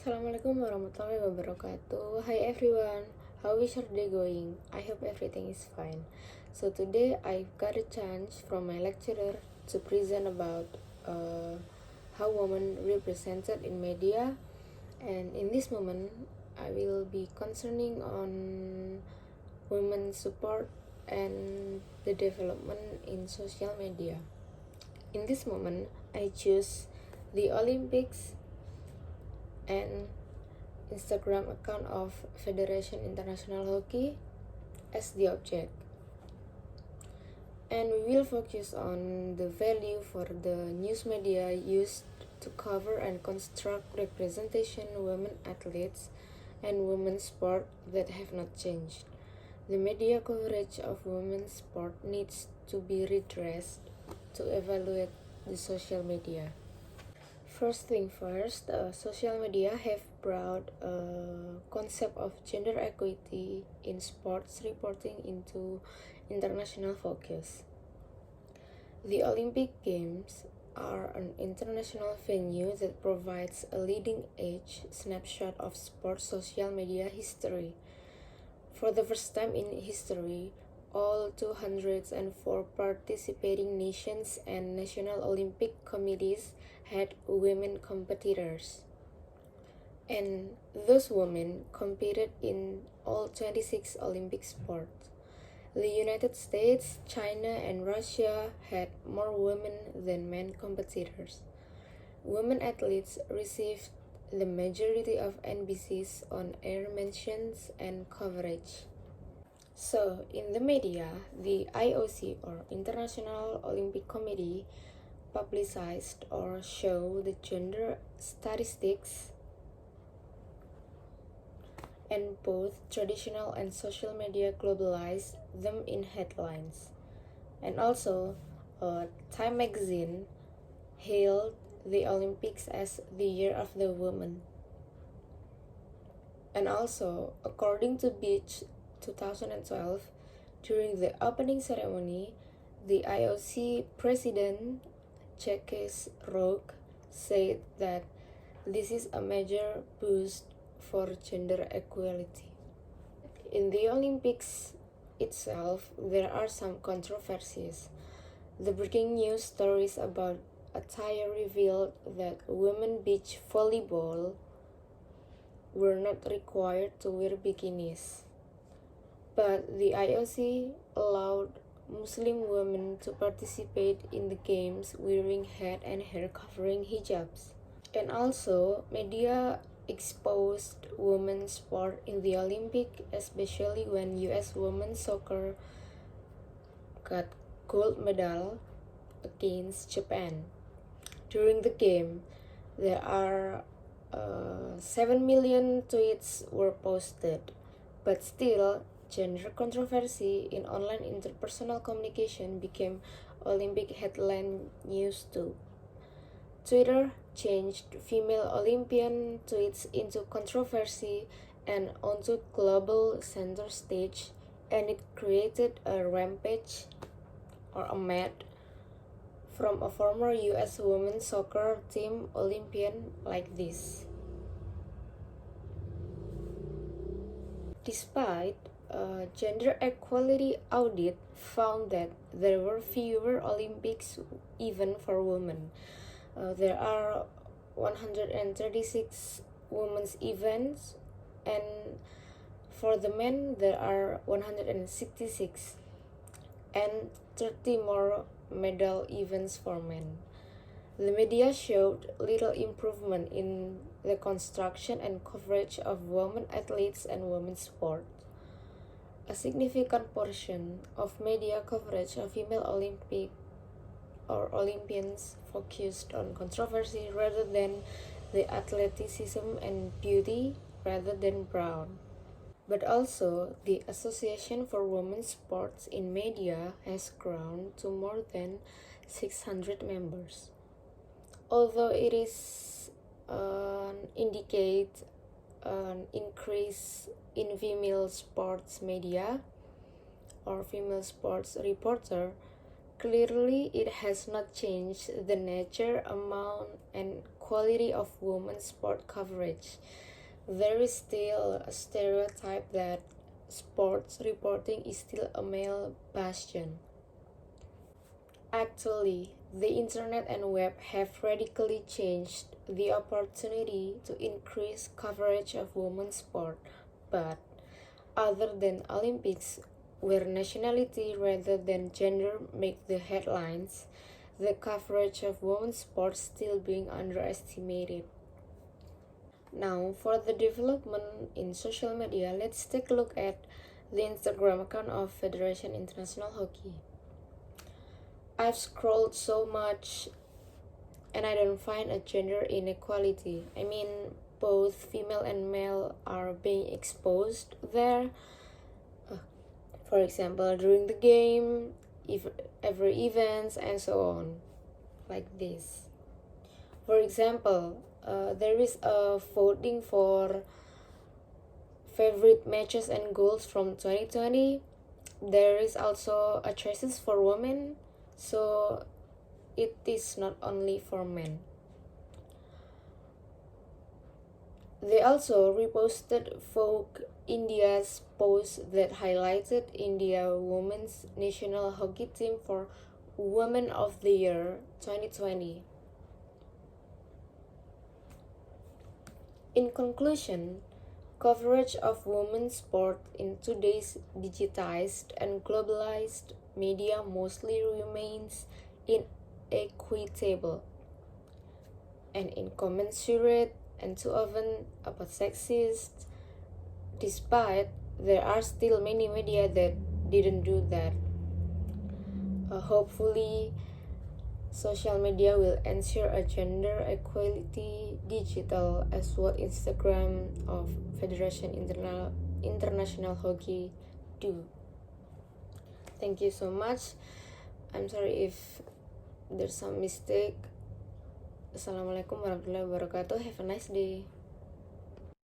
Assalamualaikum warahmatullahi wabarakatuh. Hi everyone, how is your day going? I hope everything is fine. So today I got a chance from my lecturer to present about how women represented in media, and in this moment I will be concerning on women's support and the development in social media. In this moment I choose the Olympics and Instagram account of Federation International Hockey as the object. And we will focus on the value for the news media used to cover and construct representation women athletes and women's sport that have not changed. The media coverage of women's sport needs to be redressed to evaluate the social media. First thing first, social media have brought a concept of gender equity in sports reporting into international focus. The Olympic Games are an international venue that provides a leading-edge snapshot of sports social media history. For the first time in history, all 204 participating nations and national Olympic committees had women competitors. And those women competed in all 26 Olympic sports. The United States, China, and Russia had more women than men competitors. Women athletes received the majority of NBC's on-air mentions and coverage. So, in the media, the IOC or International Olympic Committee publicized or show the gender statistics, and both traditional and social media globalized them in headlines. And also, Time magazine hailed the Olympics as the year of the woman. And also, according to Beach 2012, during the opening ceremony, the IOC president Jacques Roque said that this is a major boost for gender equality. In the Olympics itself, there are some controversies. The breaking news stories about attire revealed that women beach volleyball were not required to wear bikinis. But the IOC allowed Muslim women to participate in the games wearing head and hair covering hijabs. And also, media exposed women's sport in the Olympic, especially when US women's soccer got gold medal against Japan. During the game, there are 7 million tweets were posted, but still, gender controversy in online interpersonal communication became Olympic headline news too. Twitter changed female Olympian tweets into controversy and onto global center stage, and it created a rampage or a mad from a former US women's soccer team Olympian like this. Despite a gender equality audit found that there were fewer Olympics even for women. There are 136 women's events, and for the men there are 166 and 30 more medal events for men. The media showed little improvement in the construction and coverage of women athletes and women's sport. A significant portion of media coverage of female Olympic or Olympians focused on controversy rather than the athleticism and beauty rather than brown. But also, the Association for Women's Sports in Media has grown to more than 600 members. Although it is indicate an increase in female sports media or female sports reporter, clearly it has not changed the nature, amount, and quality of women's sport coverage. There is still a stereotype that sports reporting is still a male bastion. Actually, the internet and web have radically changed the opportunity to increase coverage of women's sport, but other than Olympics, where nationality rather than gender make the headlines, the coverage of women's sports still being underestimated. Now, for the development in social media, let's take a look at the Instagram account of Federation International Hockey. I've scrolled so much and I don't find a gender inequality. I mean, both female and male are being exposed there. For example, during the game, every events, and so on, like this. For example, there is a voting for favorite matches and goals from 2020. There is also a choices for women, so it is not only for men. They also reposted Vogue India's post that highlighted India women's national hockey team for Women of the Year 2020. In conclusion, coverage of women's sport in today's digitized and globalized media mostly remains inequitable and incommensurate and too often about sexist, despite there are still many media that didn't do that. Hopefully, social media will ensure a gender equality digital as what Instagram of Federation International Hockey do. Thank you so much. I'm sorry if there's some mistake. Assalamualaikum warahmatullahi wabarakatuh. Have a nice day.